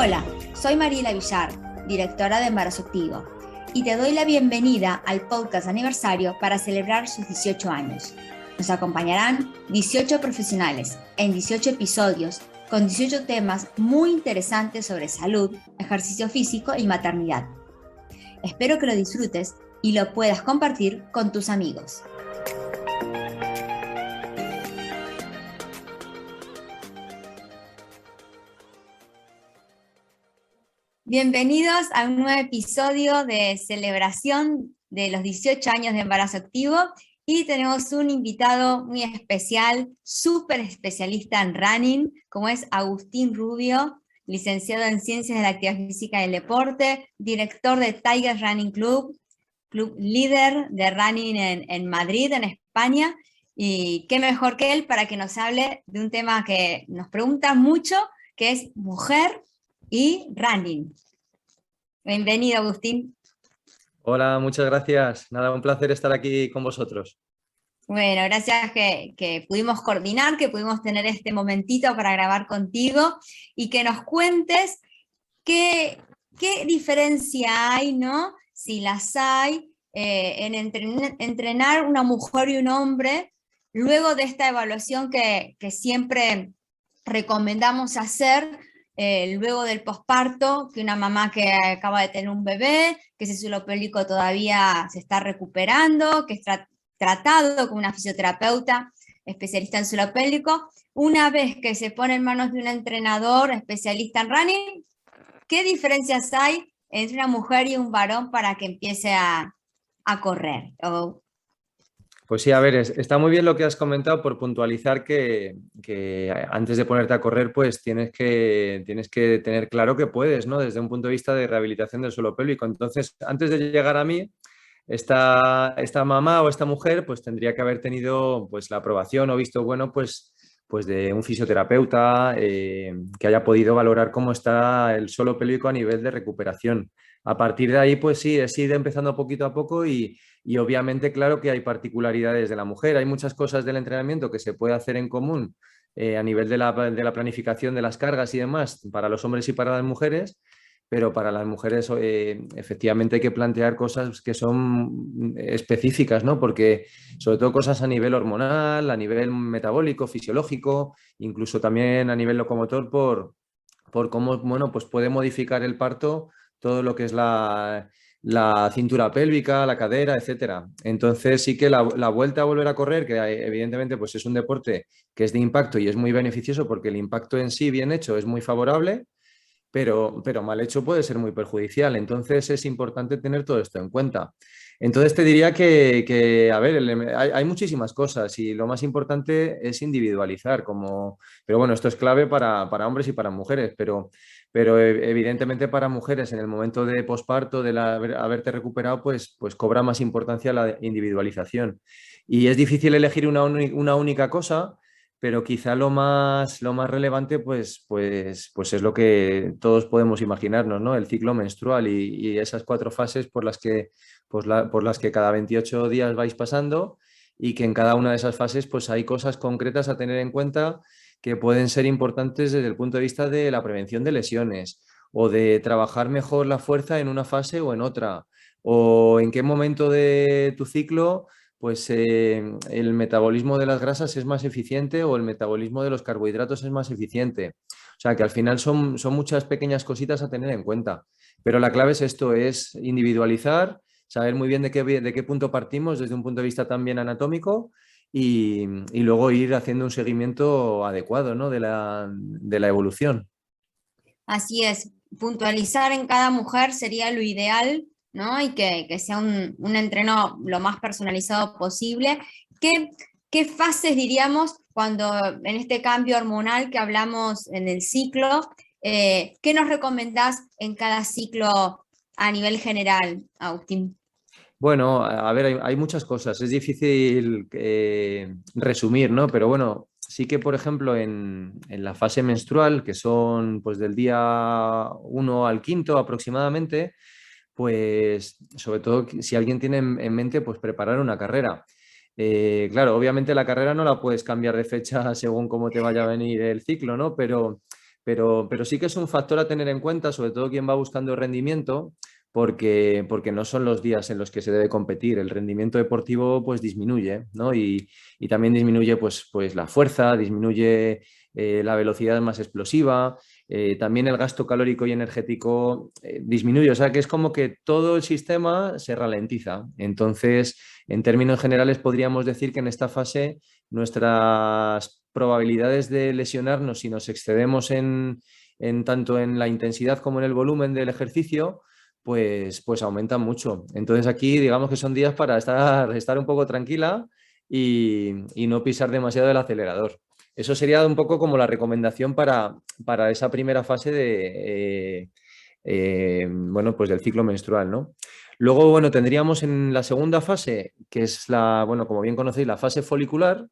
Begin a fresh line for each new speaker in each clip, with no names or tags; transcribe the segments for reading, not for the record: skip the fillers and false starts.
Hola, soy Mariela Villar, directora de Embarazo Activo, y te doy la bienvenida al podcast aniversario para celebrar sus 18 años. Nos acompañarán 18 profesionales en 18 episodios con 18 temas muy interesantes sobre salud, ejercicio físico y maternidad. Espero que lo disfrutes y lo puedas compartir con tus amigos. Bienvenidos a un nuevo episodio de celebración de los 18 años de embarazo activo y tenemos un invitado muy especial, súper especialista en running, como es Agustín Rubio, licenciado en Ciencias de la Actividad Física y el Deporte, director de Tiger Running Club, club líder de running en Madrid, en España, y qué mejor que él para que nos hable de un tema que nos preguntan mucho, que es mujer y running. Bienvenido, Agustín.
Hola, muchas gracias. Nada, un placer estar aquí con vosotros.
Bueno, gracias que pudimos coordinar, que pudimos tener este momentito para grabar contigo y que nos cuentes qué diferencia hay, ¿no? Si las hay, en entrenar una mujer y un hombre luego de esta evaluación que siempre recomendamos hacer luego del posparto, que una mamá que acaba de tener un bebé, que ese suelo pélvico todavía se está recuperando, que es tratado con una fisioterapeuta especialista en suelo pélvico. Una vez que se pone en manos de un entrenador especialista en running, ¿qué diferencias hay entre una mujer y un varón para que empiece a correr?
Pues sí, a ver, está muy bien lo que has comentado por puntualizar que antes de ponerte a correr, pues tienes que tener claro que puedes, ¿no? Desde un punto de vista de rehabilitación del suelo pélvico. Entonces, antes de llegar a mí, esta mamá o esta mujer, pues tendría que haber tenido pues la aprobación o visto bueno, pues de un fisioterapeuta que haya podido valorar cómo está el suelo pélvico a nivel de recuperación. A partir de ahí, pues sí, es ir empezando poquito a poco y obviamente, claro que hay particularidades de la mujer. Hay muchas cosas del entrenamiento que se puede hacer en común a nivel de la planificación de las cargas y demás para los hombres y para las mujeres, pero para las mujeres efectivamente hay que plantear cosas que son específicas, ¿no? Porque sobre todo cosas a nivel hormonal, a nivel metabólico, fisiológico, incluso también a nivel locomotor por cómo, bueno, pues puede modificar el parto todo lo que es la cintura pélvica, la cadera, etcétera. Entonces sí que la vuelta a volver a correr, que evidentemente pues es un deporte que es de impacto y es muy beneficioso porque el impacto en sí bien hecho es muy favorable, pero mal hecho puede ser muy perjudicial. Entonces es importante tener todo esto en cuenta. Entonces te diría a ver, hay muchísimas cosas y lo más importante es individualizar, pero bueno, esto es clave para hombres y para mujeres, pero evidentemente para mujeres en el momento de posparto, de haberte recuperado, pues cobra más importancia la individualización. Y es difícil elegir una única cosa, pero quizá lo más relevante pues es lo que todos podemos imaginarnos, ¿no? El ciclo menstrual y esas 4 fases por las que cada 28 días vais pasando y que en cada una de esas fases pues hay cosas concretas a tener en cuenta que pueden ser importantes desde el punto de vista de la prevención de lesiones o de trabajar mejor la fuerza en una fase o en otra, o en qué momento de tu ciclo pues el metabolismo de las grasas es más eficiente o el metabolismo de los carbohidratos es más eficiente. O sea que al final son muchas pequeñas cositas a tener en cuenta. Pero la clave es esto, es individualizar, saber muy bien de qué punto partimos desde un punto de vista también anatómico y luego ir haciendo un seguimiento adecuado, ¿no? de la evolución.
Así es, puntualizar en cada mujer sería lo ideal, ¿no? Y que sea un entreno lo más personalizado posible. ¿Qué fases diríamos cuando en este cambio hormonal que hablamos en el ciclo, qué nos recomendás en cada ciclo a nivel general, Agustín?
Bueno, a ver, hay muchas cosas. Es difícil resumir, ¿no? Pero bueno, sí que, por ejemplo, en la fase menstrual, que son pues del día 1 al 5 aproximadamente, pues sobre todo si alguien tiene en mente pues preparar una carrera. Claro, obviamente la carrera no la puedes cambiar de fecha según cómo te vaya a venir el ciclo, ¿no? pero sí que es un factor a tener en cuenta, sobre todo quien va buscando rendimiento, porque no son los días en los que se debe competir. El rendimiento deportivo pues disminuye, ¿no? Y también disminuye pues la fuerza, disminuye la velocidad más explosiva, también el gasto calórico y energético disminuye. O sea que es como que todo el sistema se ralentiza. Entonces, en términos generales, podríamos decir que en esta fase nuestras probabilidades de lesionarnos si nos excedemos en tanto en la intensidad como en el volumen del ejercicio, pues aumentan mucho. Entonces aquí digamos que son días para estar un poco tranquila y no pisar demasiado el acelerador. Eso sería un poco como la recomendación para esa primera fase bueno, pues del ciclo menstrual, ¿no? Luego, bueno, tendríamos en la segunda fase, que es bueno, como bien conocéis, la fase folicular.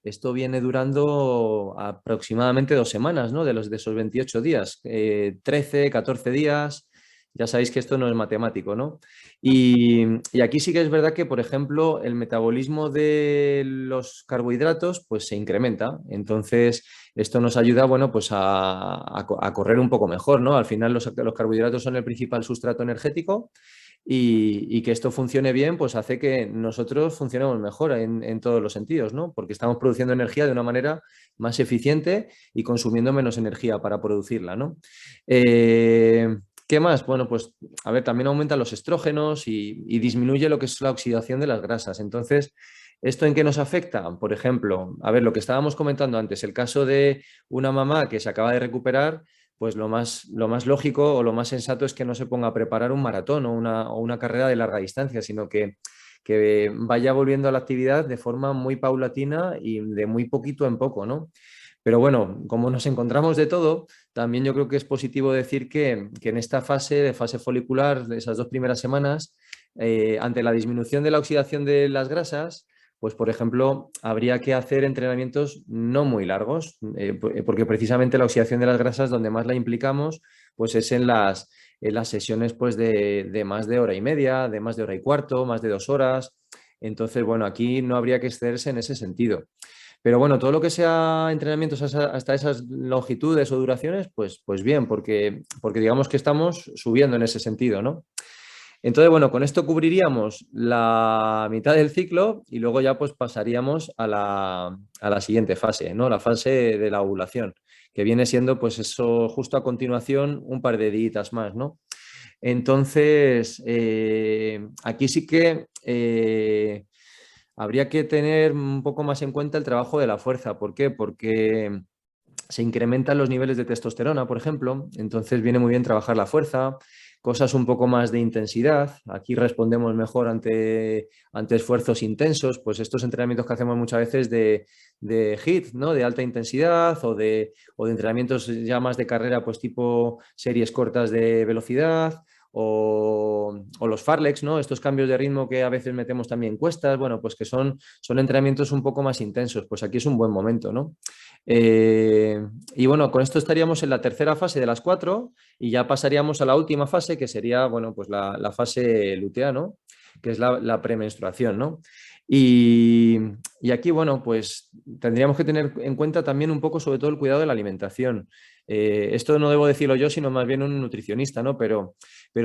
Esto viene durando aproximadamente 2 semanas, ¿no? De esos 28 días, 13, 14 días. Ya sabéis que esto no es matemático, ¿no? Y aquí sí que es verdad que, por ejemplo, el metabolismo de los carbohidratos pues se incrementa. Entonces, esto nos ayuda, bueno, pues a correr un poco mejor, ¿no? Al final los carbohidratos son el principal sustrato energético y que esto funcione bien, pues hace que nosotros funcionemos mejor en todos los sentidos, ¿no? Porque estamos produciendo energía de una manera más eficiente y consumiendo menos energía para producirla, ¿no? ¿Qué más? Bueno, pues a ver, también aumentan los estrógenos y disminuye lo que es la oxidación de las grasas. Entonces, ¿esto en qué nos afecta? Por ejemplo, a ver, lo que estábamos comentando antes, el caso de una mamá que se acaba de recuperar, pues lo más lógico o lo más sensato es que no se ponga a preparar un maratón o una carrera de larga distancia, sino que vaya volviendo a la actividad de forma muy paulatina y de muy poquito en poco, ¿no? Pero bueno, como nos encontramos de todo, también yo creo que es positivo decir que en esta fase, de fase folicular, de esas 2 primeras semanas, ante la disminución de la oxidación de las grasas, pues por ejemplo, habría que hacer entrenamientos no muy largos, porque precisamente la oxidación de las grasas, donde más la implicamos, pues es en las sesiones pues de más de hora y media, de más de hora y cuarto, más de 2 horas. Entonces, bueno, aquí no habría que excederse en ese sentido. Pero bueno, todo lo que sea entrenamientos hasta esas longitudes o duraciones, pues bien, porque digamos que estamos subiendo en ese sentido, ¿no? Entonces, bueno, con esto cubriríamos la mitad del ciclo y luego ya pues pasaríamos a la siguiente fase, ¿no? La fase de la ovulación, que viene siendo pues eso justo a continuación un par de días más, ¿no? Entonces, aquí sí que habría que tener un poco más en cuenta el trabajo de la fuerza. ¿Por qué? Porque se incrementan los niveles de testosterona, por ejemplo, entonces viene muy bien trabajar la fuerza, cosas un poco más de intensidad. Aquí respondemos mejor ante esfuerzos intensos, pues estos entrenamientos que hacemos muchas veces de HIIT, ¿no? De alta intensidad o de entrenamientos ya más de carrera, pues tipo series cortas de velocidad. O los Farlex, ¿no? Estos cambios de ritmo que a veces metemos también en cuestas, bueno, pues que son entrenamientos un poco más intensos, pues aquí es un buen momento, ¿no? Y bueno, con esto estaríamos en la tercera fase de las 4 y ya pasaríamos a la última fase, que sería, bueno, pues la fase lútea, ¿no? Que es la premenstruación, ¿no? Y aquí, bueno, pues tendríamos que tener en cuenta también un poco sobre todo el cuidado de la alimentación. Esto no debo decirlo yo, sino más bien un nutricionista, ¿no? Pero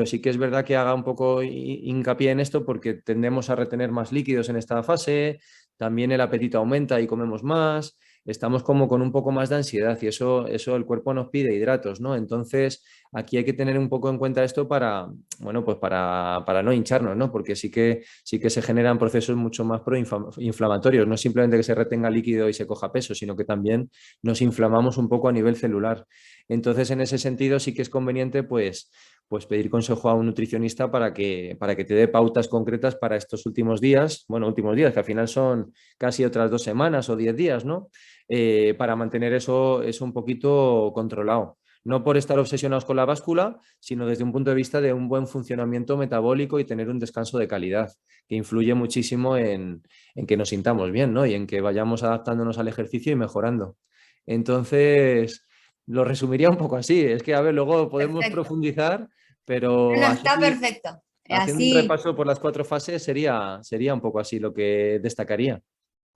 sí que es verdad que haga un poco hincapié en esto porque tendemos a retener más líquidos en esta fase, también el apetito aumenta y comemos más, estamos como con un poco más de ansiedad y eso el cuerpo nos pide hidratos, ¿no? Entonces, aquí hay que tener un poco en cuenta esto bueno, pues para no hincharnos, ¿no? Porque sí que se generan procesos mucho más proinflamatorios, no simplemente que se retenga líquido y se coja peso, sino que también nos inflamamos un poco a nivel celular. Entonces, en ese sentido, sí que es conveniente, pues pedir consejo a un nutricionista para que te dé pautas concretas para estos últimos días, bueno, últimos días, que al final son casi otras 2 semanas o 10 días, ¿no? Para mantener eso un poquito controlado. No por estar obsesionados con la báscula, sino desde un punto de vista de un buen funcionamiento metabólico y tener un descanso de calidad, que influye muchísimo en que nos sintamos bien, ¿no? Y en que vayamos adaptándonos al ejercicio y mejorando. Entonces, lo resumiría un poco así. Es que, a ver, luego podemos
Perfecto.
profundizar,
No,
pero
no,
así,
está perfecto.
haciendo un
Así,
repaso por las 4 fases, sería un poco así lo que destacaría.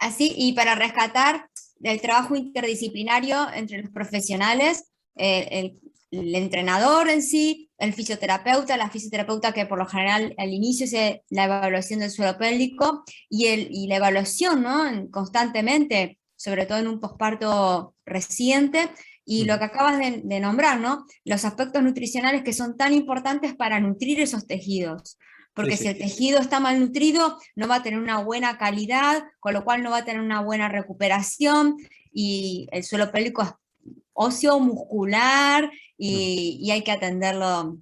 así, y para rescatar el trabajo interdisciplinario entre los profesionales, el entrenador en sí, el fisioterapeuta, la fisioterapeuta que por lo general al inicio es la evaluación del suelo pélvico y la evaluación, ¿no? Constantemente, sobre todo en un posparto reciente, y lo que acabas de nombrar, ¿no? Los aspectos nutricionales que son tan importantes para nutrir esos tejidos. Porque si el tejido está malnutrido, no va a tener una buena calidad, con lo cual no va a tener una buena recuperación, y el suelo pélvico es óseo, muscular, y hay que atenderlo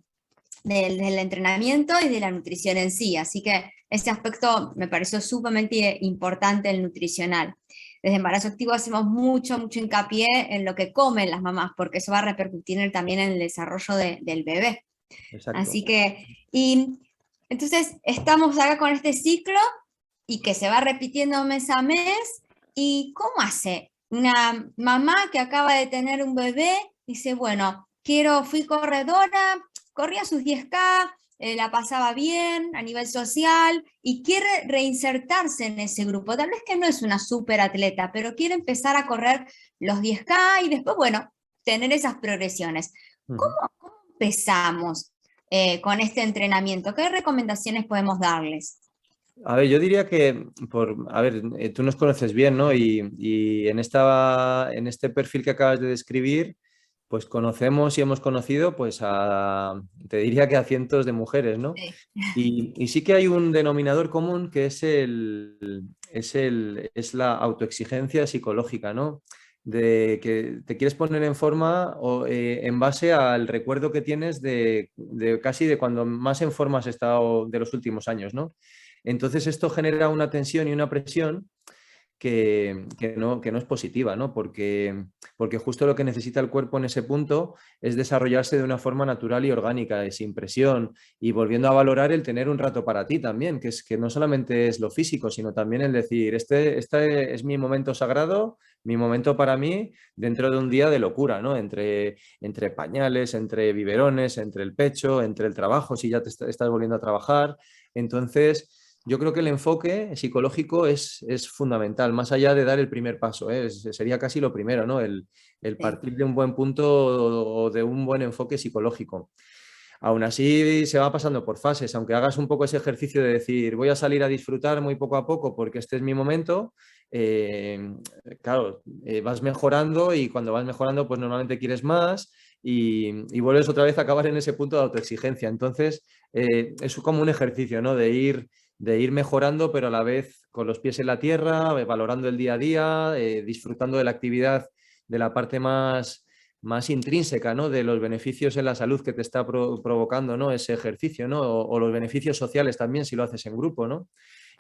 del entrenamiento y de la nutrición en sí. Así que ese aspecto me pareció sumamente importante, el nutricional. Desde Embarazo Activo hacemos mucho hincapié en lo que comen las mamás, porque eso va a repercutir también en el desarrollo del bebé.
Exacto.
Así que, y entonces estamos acá con este ciclo y que se va repitiendo mes a mes. ¿Y cómo hace una mamá que acaba de tener un bebé? Dice, bueno, fui corredora, corría sus 10K, la pasaba bien a nivel social y quiere reinsertarse en ese grupo. Tal vez que no es una súper atleta, pero quiere empezar a correr los 10K y después, bueno, tener esas progresiones. ¿Cómo empezamos con este entrenamiento? ¿Qué recomendaciones podemos darles?
A ver, yo diría que, tú nos conoces bien, ¿no? Y en este perfil que acabas de describir, pues conocemos y hemos conocido, pues te diría que a cientos de mujeres, ¿no?
Sí.
Y sí que hay un denominador común que es la autoexigencia psicológica, ¿no? De que te quieres poner en forma en base al recuerdo que tienes de casi de cuando más en forma has estado de los últimos años, ¿no? Entonces esto genera una tensión y una presión que no es positiva, ¿no? Porque justo lo que necesita el cuerpo en ese punto es desarrollarse de una forma natural y orgánica, sin presión, y volviendo a valorar el tener un rato para ti también, que no solamente es lo físico, sino también el decir, este es mi momento sagrado, mi momento para mí, dentro de un día de locura, ¿no? Entre pañales, entre biberones, entre el pecho, entre el trabajo, si ya estás volviendo a trabajar. Entonces, yo creo que el enfoque psicológico es fundamental, más allá de dar el primer paso, ¿eh? Sería casi lo primero, ¿no? El
Sí.
partir de un buen punto o de un buen enfoque psicológico. Aún así se va pasando por fases, aunque hagas un poco ese ejercicio de decir voy a salir a disfrutar muy poco a poco porque este es mi momento, claro, vas mejorando y cuando vas mejorando pues normalmente quieres más y vuelves otra vez a acabar en ese punto de autoexigencia. Entonces es como un ejercicio, ¿no? De ir mejorando, pero a la vez con los pies en la tierra, valorando el día a día, disfrutando de la actividad, de la parte más intrínseca, ¿no? De los beneficios en la salud que te está provocando, ¿no? Ese ejercicio, ¿no? O los beneficios sociales también si lo haces en grupo, ¿no?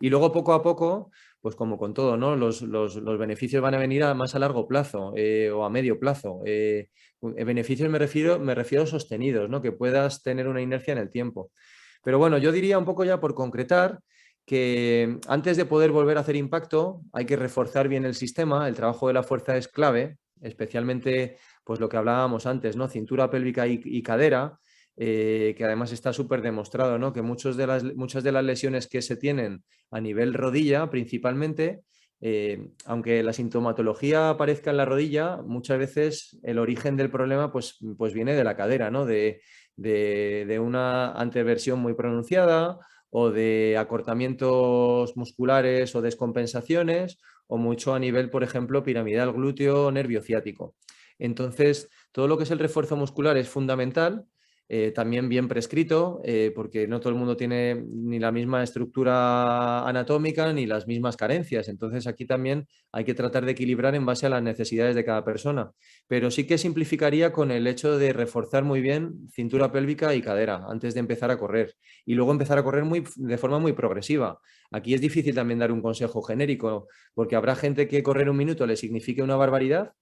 Y luego poco a poco, pues como con todo, ¿no? Los beneficios van a venir más a largo plazo o a medio plazo. Beneficios me refiero sostenidos, ¿no? Que puedas tener una inercia en el tiempo. Pero bueno, yo diría un poco ya por concretar que antes de poder volver a hacer impacto hay que reforzar bien el sistema, el trabajo de la fuerza es clave, especialmente pues lo que hablábamos antes, ¿no? Cintura pélvica y cadera, que además está súper demostrado, ¿no? Que muchas de las lesiones que se tienen a nivel rodilla principalmente, aunque la sintomatología aparezca en la rodilla, muchas veces el origen del problema pues viene de la cadera, ¿no? De una anteversión muy pronunciada o de acortamientos musculares o descompensaciones o mucho a nivel, por ejemplo, piramidal glúteo nervio ciático. Entonces, todo lo que es el refuerzo muscular es fundamental, también bien prescrito, porque no todo el mundo tiene ni la misma estructura anatómica ni las mismas carencias. Entonces, aquí también hay que tratar de equilibrar en base a las necesidades de cada persona. Pero sí que simplificaría con el hecho de reforzar muy bien cintura pélvica y cadera antes de empezar a correr. Y luego empezar a correr de forma muy progresiva. Aquí es difícil también dar un consejo genérico, porque habrá gente que correr un minuto le signifique una barbaridad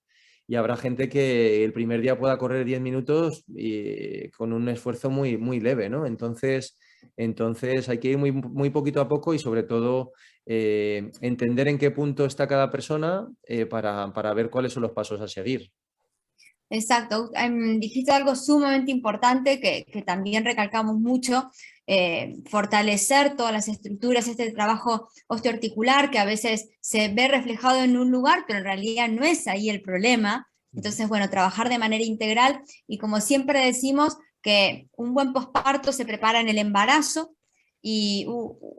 y habrá gente que el primer día pueda correr 10 minutos y, con un esfuerzo muy, muy leve, ¿no? Entonces hay que ir muy, muy poquito a poco y sobre todo entender en qué punto está cada persona para ver cuáles son los pasos a seguir.
Exacto, dijiste algo sumamente importante que también recalcamos mucho, fortalecer todas las estructuras, este trabajo osteoarticular que a veces se ve reflejado en un lugar, pero en realidad no es ahí el problema. Entonces, bueno, trabajar de manera integral y como siempre decimos que un buen posparto se prepara en el embarazo y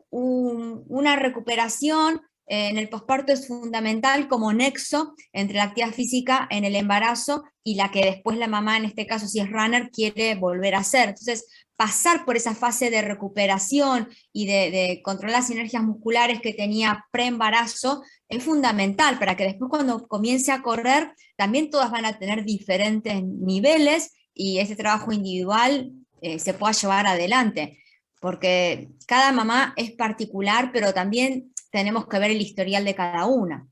una recuperación en el posparto es fundamental como nexo entre la actividad física en el embarazo y la que después la mamá, en este caso si es runner, quiere volver a hacer. Entonces, pasar por esa fase de recuperación y de controlar las sinergias musculares que tenía pre-embarazo es fundamental para que después cuando comience a correr, también todas van a tener diferentes niveles y ese trabajo individual se pueda llevar adelante. Porque cada mamá es particular, pero también tenemos que ver el historial de cada una.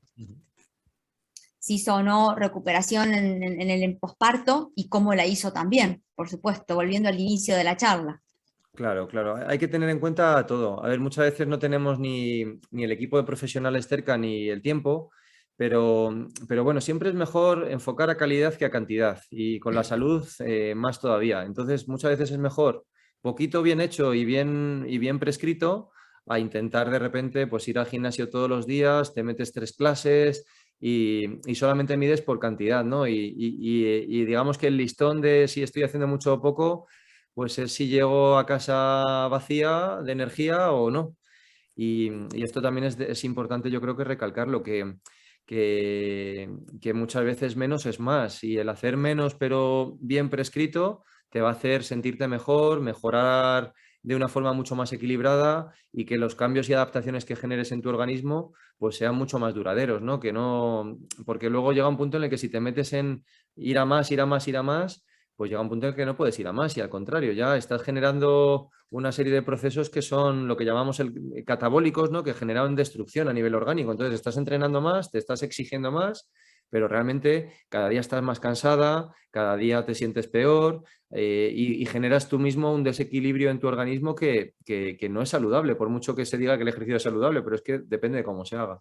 Si hizo o no recuperación en el posparto y cómo la hizo también, por supuesto, volviendo al inicio de la charla.
Claro, claro. Hay que tener en cuenta todo. A ver, muchas veces no tenemos ni el equipo de profesionales cerca ni el tiempo, pero bueno, siempre es mejor enfocar a calidad que a cantidad y con la salud más todavía. Entonces, muchas veces es mejor poquito bien hecho y bien prescrito a intentar de repente pues ir al gimnasio todos los días, te metes 3 clases y solamente mides por cantidad, ¿no? Y digamos que el listón de si estoy haciendo mucho o poco pues es si llego a casa vacía de energía o no. Y esto también es importante, yo creo que recalcarlo, que muchas veces menos es más. Y el hacer menos pero bien prescrito te va a hacer sentirte mejor, mejorar de una forma mucho más equilibrada y que los cambios y adaptaciones que generes en tu organismo pues sean mucho más duraderos, ¿no? Que no, porque luego llega un punto en el que si te metes en ir a más, ir a más, ir a más, pues llega un punto en el que no puedes ir a más y al contrario, ya estás generando una serie de procesos que son lo que llamamos catabólicos, ¿no? Que generan destrucción a nivel orgánico. Entonces estás entrenando más, te estás exigiendo más, pero realmente cada día estás más cansada, cada día te sientes peor y generas tú mismo un desequilibrio en tu organismo que no es saludable, por mucho que se diga que el ejercicio es saludable, pero es que depende de cómo se haga.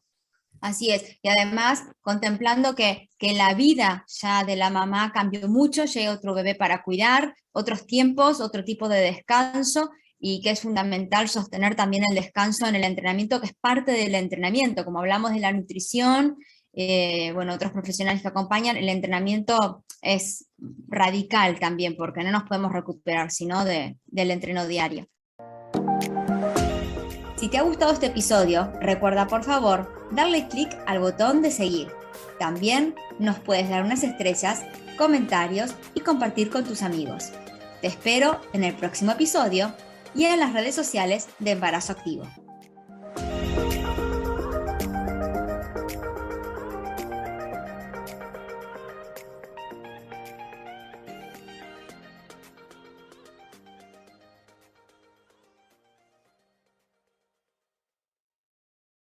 Así es, y además contemplando que la vida ya de la mamá cambió mucho, llega otro bebé para cuidar, otros tiempos, otro tipo de descanso, y que es fundamental sostener también el descanso en el entrenamiento, que es parte del entrenamiento, como hablamos de la nutrición, bueno, otros profesionales que acompañan, el entrenamiento es radical también, porque no nos podemos recuperar, sino del entreno diario. Si te ha gustado este episodio, recuerda por favor darle clic al botón de seguir. También nos puedes dar unas estrellas, comentarios y compartir con tus amigos. Te espero en el próximo episodio y en las redes sociales de Embarazo Activo.